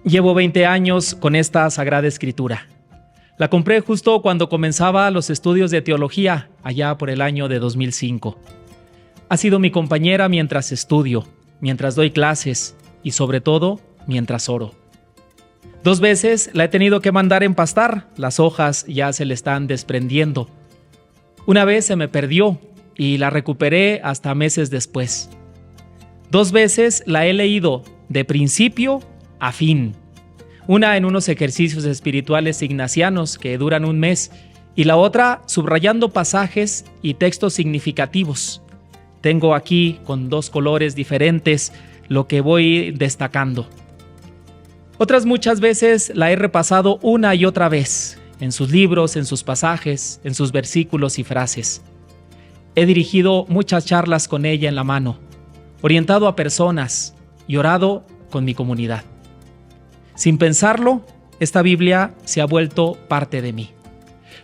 Llevo 20 años con esta Sagrada Escritura. La compré justo cuando comenzaba los estudios de teología, allá por el año de 2005. Ha sido mi compañera mientras estudio, mientras doy clases y sobre todo mientras oro. 2 veces la he tenido que mandar empastar, las hojas ya se le están desprendiendo. Una vez se me perdió y la recuperé hasta meses después. 2 veces la he leído de principio a fin. Una en unos ejercicios espirituales ignacianos que duran 1 mes y la otra subrayando pasajes y textos significativos. Tengo aquí con 2 colores diferentes lo que voy destacando. Otras muchas veces la he repasado una y otra vez, en sus libros, en sus pasajes, en sus versículos y frases. He dirigido muchas charlas con ella en la mano, orientado a personas y orado con mi comunidad. Sin pensarlo, esta Biblia se ha vuelto parte de mí.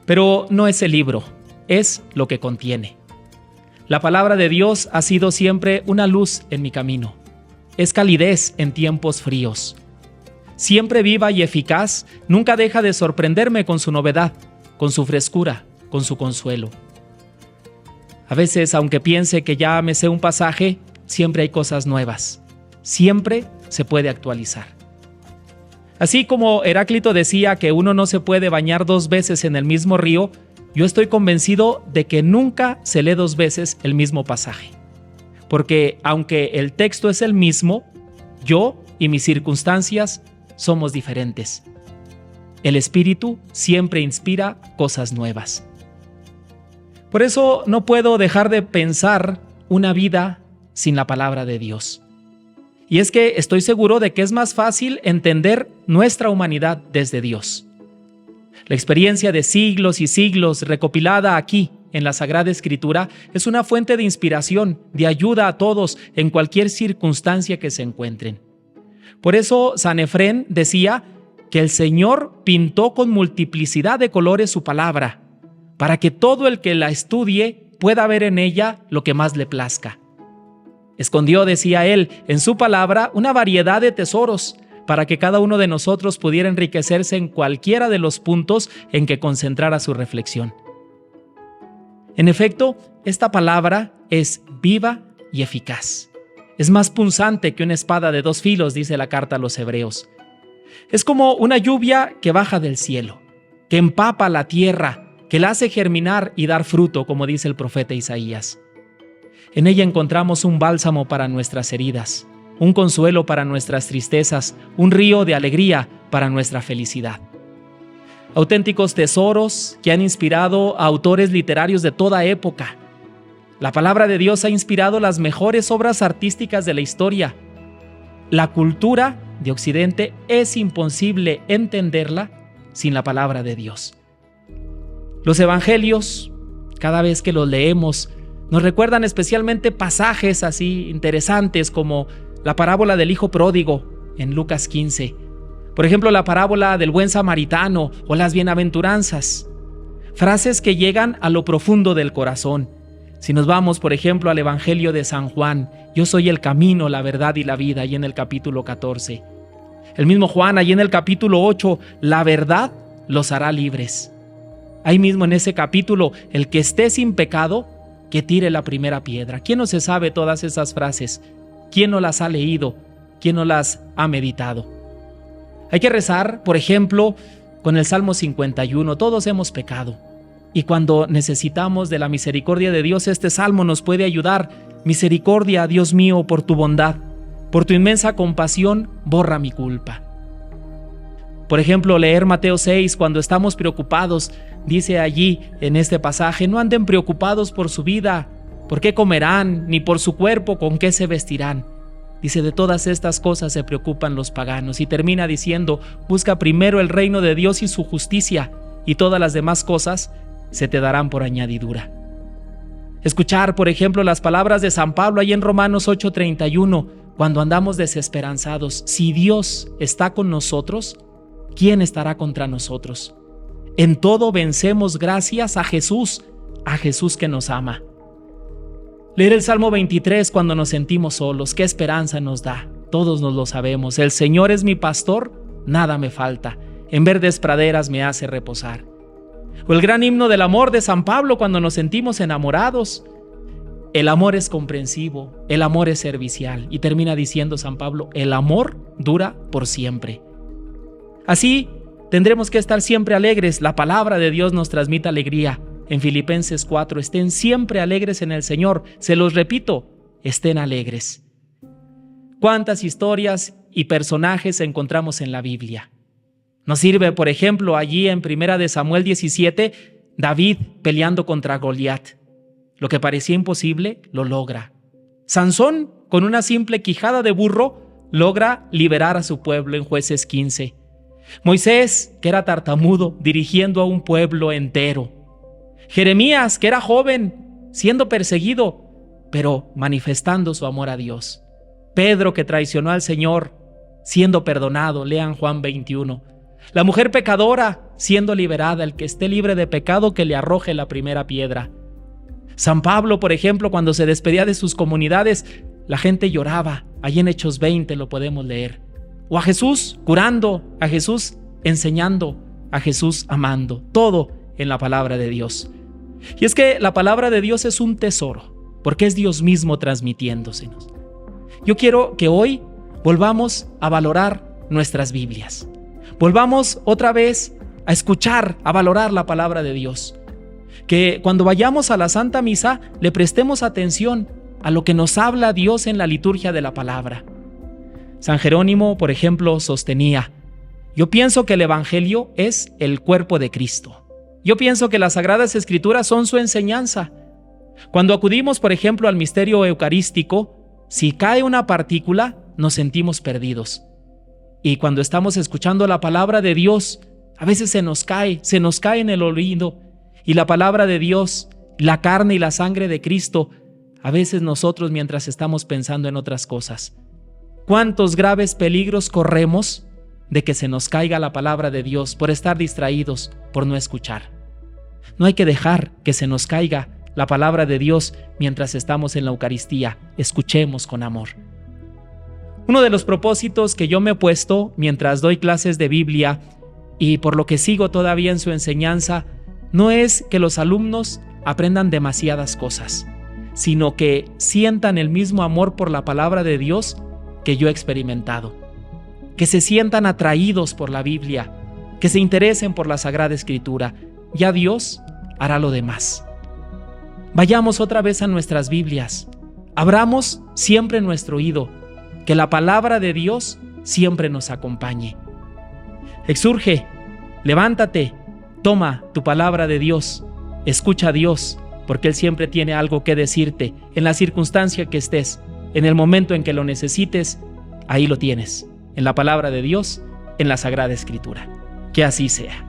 Pero no es el libro, es lo que contiene. La palabra de Dios ha sido siempre una luz en mi camino. Es calidez en tiempos fríos. Siempre viva y eficaz, nunca deja de sorprenderme con su novedad, con su frescura, con su consuelo. A veces, aunque piense que ya me sé un pasaje, siempre hay cosas nuevas. Siempre se puede actualizar. Así como Heráclito decía que uno no se puede bañar 2 veces en el mismo río, yo estoy convencido de que nunca se lee 2 veces el mismo pasaje. Porque aunque el texto es el mismo, yo y mis circunstancias somos diferentes. El Espíritu siempre inspira cosas nuevas. Por eso no puedo dejar de pensar una vida sin la palabra de Dios. Y es que estoy seguro de que es más fácil entender nuestra humanidad desde Dios. La experiencia de siglos y siglos recopilada aquí en la Sagrada Escritura es una fuente de inspiración, de ayuda a todos en cualquier circunstancia que se encuentren. Por eso San Efrén decía que el Señor pintó con multiplicidad de colores su palabra, para que todo el que la estudie pueda ver en ella lo que más le plazca. Escondió, decía él, en su palabra una variedad de tesoros para que cada uno de nosotros pudiera enriquecerse en cualquiera de los puntos en que concentrara su reflexión. En efecto, esta palabra es viva y eficaz. Es más punzante que una espada de 2 filos, dice la carta a los Hebreos. Es como una lluvia que baja del cielo, que empapa la tierra, que la hace germinar y dar fruto, como dice el profeta Isaías. En ella encontramos un bálsamo para nuestras heridas, un consuelo para nuestras tristezas, un río de alegría para nuestra felicidad. Auténticos tesoros que han inspirado a autores literarios de toda época. La palabra de Dios ha inspirado las mejores obras artísticas de la historia. La cultura de Occidente es imposible entenderla sin la palabra de Dios. Los evangelios, cada vez que los leemos, nos recuerdan especialmente pasajes así interesantes como la parábola del hijo pródigo en Lucas 15. Por ejemplo, la parábola del buen samaritano o las bienaventuranzas. Frases que llegan a lo profundo del corazón. Si nos vamos, por ejemplo, al Evangelio de San Juan, yo soy el camino, la verdad y la vida, ahí en el capítulo 14. El mismo Juan, ahí en el capítulo 8, la verdad los hará libres. Ahí mismo en ese capítulo, el que esté sin pecado, que tire la primera piedra. ¿Quién no se sabe todas esas frases? ¿Quién no las ha leído? ¿Quién no las ha meditado? Hay que rezar, por ejemplo, con el Salmo 51. Todos hemos pecado. Y cuando necesitamos de la misericordia de Dios, este salmo nos puede ayudar. Misericordia, Dios mío, por tu bondad, por tu inmensa compasión, borra mi culpa. Por ejemplo, leer Mateo 6, cuando estamos preocupados, dice allí en este pasaje, no anden preocupados por su vida, por qué comerán, ni por su cuerpo, con qué se vestirán. Dice, de todas estas cosas se preocupan los paganos. Y termina diciendo, busca primero el reino de Dios y su justicia, y todas las demás cosas se te darán por añadidura. Escuchar, por ejemplo, las palabras de San Pablo ahí en Romanos 8:31, cuando andamos desesperanzados. Si Dios está con nosotros, ¿quién estará contra nosotros? En todo vencemos gracias a Jesús que nos ama. Leer el Salmo 23 cuando nos sentimos solos, qué esperanza nos da. Todos nos lo sabemos. El Señor es mi pastor, nada me falta. En verdes praderas me hace reposar. O el gran himno del amor de San Pablo cuando nos sentimos enamorados. El amor es comprensivo, el amor es servicial. Y termina diciendo San Pablo, el amor dura por siempre. Así tendremos que estar siempre alegres. La palabra de Dios nos transmite alegría. En Filipenses 4, estén siempre alegres en el Señor. Se los repito, estén alegres. ¿Cuántas historias y personajes encontramos en la Biblia? Nos sirve, por ejemplo, allí en 1 Samuel 17, David peleando contra Goliat. Lo que parecía imposible, lo logra. Sansón, con una simple quijada de burro, logra liberar a su pueblo en Jueces 15. Moisés, que era tartamudo, dirigiendo a un pueblo entero. Jeremías, que era joven, siendo perseguido, pero manifestando su amor a Dios. Pedro, que traicionó al Señor, siendo perdonado, lean Juan 21. La mujer pecadora, siendo liberada, el que esté libre de pecado, que le arroje la primera piedra. San Pablo, por ejemplo, cuando se despedía de sus comunidades, la gente lloraba. Allí en Hechos 20 lo podemos leer. O a Jesús curando, a Jesús enseñando, a Jesús amando. Todo en la palabra de Dios. Y es que la palabra de Dios es un tesoro, porque es Dios mismo transmitiéndosenos. Yo quiero que hoy volvamos a valorar nuestras Biblias. Volvamos otra vez a escuchar, a valorar la palabra de Dios. Que cuando vayamos a la Santa Misa le prestemos atención a lo que nos habla Dios en la liturgia de la palabra. San Jerónimo, por ejemplo, sostenía: yo pienso que el Evangelio es el cuerpo de Cristo. Yo pienso que las Sagradas Escrituras son su enseñanza. Cuando acudimos, por ejemplo, al misterio eucarístico, si cae una partícula, nos sentimos perdidos. Y cuando estamos escuchando la palabra de Dios, a veces se nos cae en el oído. Y la palabra de Dios, la carne y la sangre de Cristo, a veces nosotros mientras estamos pensando en otras cosas. ¿Cuántos graves peligros corremos de que se nos caiga la palabra de Dios por estar distraídos, por no escuchar? No hay que dejar que se nos caiga la palabra de Dios mientras estamos en la Eucaristía. Escuchemos con amor. Uno de los propósitos que yo me he puesto mientras doy clases de Biblia y por lo que sigo todavía en su enseñanza, no es que los alumnos aprendan demasiadas cosas, sino que sientan el mismo amor por la palabra de Dios que yo he experimentado. Que se sientan atraídos por la Biblia, que se interesen por la Sagrada Escritura. Ya Dios hará lo demás. Vayamos otra vez a nuestras Biblias. Abramos siempre nuestro oído. Que la palabra de Dios siempre nos acompañe. Exurge, levántate, toma tu palabra de Dios, escucha a Dios, porque Él siempre tiene algo que decirte en la circunstancia que estés, en el momento en que lo necesites, ahí lo tienes, en la palabra de Dios, en la Sagrada Escritura. Que así sea.